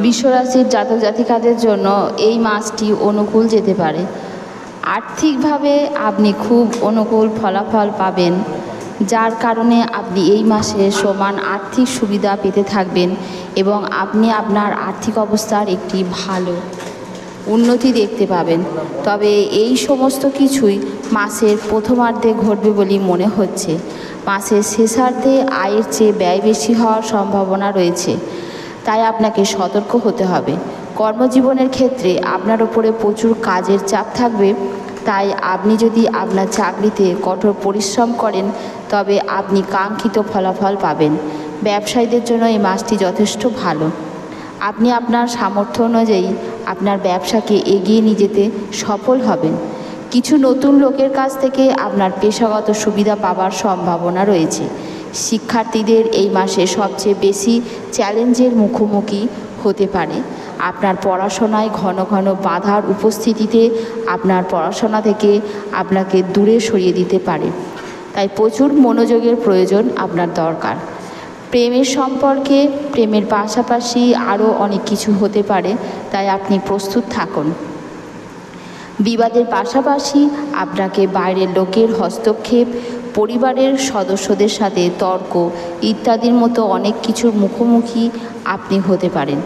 বিশ্বরাশির জাতক জাতিকাদের জন্য এই মাসটি অনুকূল যেতে পারে। আর্থিকভাবে আপনি খুব অনুকূল ফলাফল পাবেন, যার কারণে আপনি এই মাসে সমান আর্থিক সুবিধা পেতে থাকবেন এবং আপনি আপনার আর্থিক অবস্থার একটি ভালো উন্নতি দেখতে পাবেন। তবে এই সমস্ত কিছুই মাসের প্রথমার্ধে ঘটবে বলেই মনে হচ্ছে। মাসের শেষার্ধে আয়ের চেয়ে ব্যয় বেশি হওয়ার সম্ভাবনা রয়েছে, তাই আপনাকে সতর্ক হতে হবে। কর্মজীবনের ক্ষেত্রে আপনার উপরে প্রচুর কাজের চাপ থাকবে, তাই আপনি যদি আপনার চাকরিতে কঠোর পরিশ্রম করেন তবে আপনি কাঙ্ক্ষিত ফলাফল পাবেন। ব্যবসায়ীদের জন্য এই মাসটি যথেষ্ট ভালো। আপনি আপনার সামর্থ্য অনুযায়ী আপনার ব্যবসাকে এগিয়ে নিয়ে যেতে সফল হবেন। কিছু নতুন লোকের কাছ থেকে আপনার পেশাগত সুবিধা পাওয়ার সম্ভাবনা রয়েছে। শিক্ষার্থীদের এই মাসে সবচেয়ে বেশি চ্যালেঞ্জের মুখোমুখি হতে পারে। আপনার পড়াশোনায় ঘন ঘন বাধার উপস্থিতিতে আপনার পড়াশোনা থেকে আপনাকে দূরে সরিয়ে দিতে পারে, তাই প্রচুর মনোযোগের প্রয়োজন আপনার দরকার। প্রেমের সম্পর্কে প্রেমের পাশাপাশি আরও অনেক কিছু হতে পারে, তাই আপনি প্রস্তুত থাকুন। বিবাদের পাশাপাশি আপনাকে বাইরের লোকের হস্তক্ষেপ, পরিবারের সদস্যদের সাথে তর্ক ইত্যাদির মতো অনেক কিছুর মুখোমুখি আপনি হতে পারেন।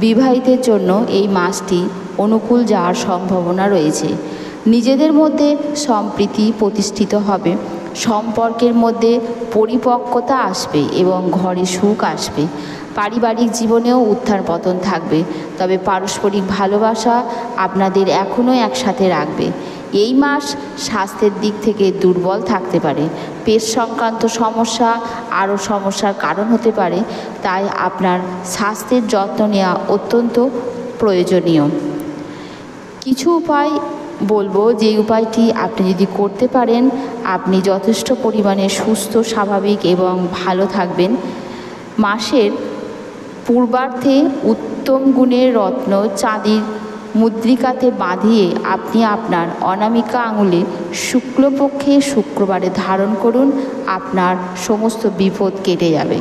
বিবাহিতের জন্য এই মাসটি অনুকূল যাওয়ার সম্ভাবনা রয়েছে। নিজেদের মধ্যে সম্প্রীতি প্রতিষ্ঠিত হবে, সম্পর্কের মধ্যে পরিপক্কতা আসবে এবং ঘরে সুখ আসবে। পারিবারিক জীবনেও উত্থান পতন থাকবে, তবে পারস্পরিক ভালোবাসা আপনাদের এখনও একসাথে রাখবে। এই মাস স্বাস্থ্যের দিক থেকে দুর্বল থাকতে পারে। পেট সংক্রান্ত সমস্যা আরও সমস্যার কারণ হতে পারে, তাই আপনার স্বাস্থ্যের যত্ন নেওয়া অত্যন্ত প্রয়োজনীয়। কিছু উপায় বলবো, যে উপায়টি আপনি যদি করতে পারেন আপনি যথেষ্ট পরিমাণে সুস্থ, স্বাভাবিক এবং ভালো থাকবেন। মাসের পূর্বার্ধে উত্তম গুণের রত্ন চাঁদির মুদ্রিকাতে বাঁধিয়ে আপনি আপনার অনামিকা আঙুলে শুক্লপক্ষে শুক্রবারে ধারণ করুন, আপনার সমস্ত বিপদ কেটে যাবে।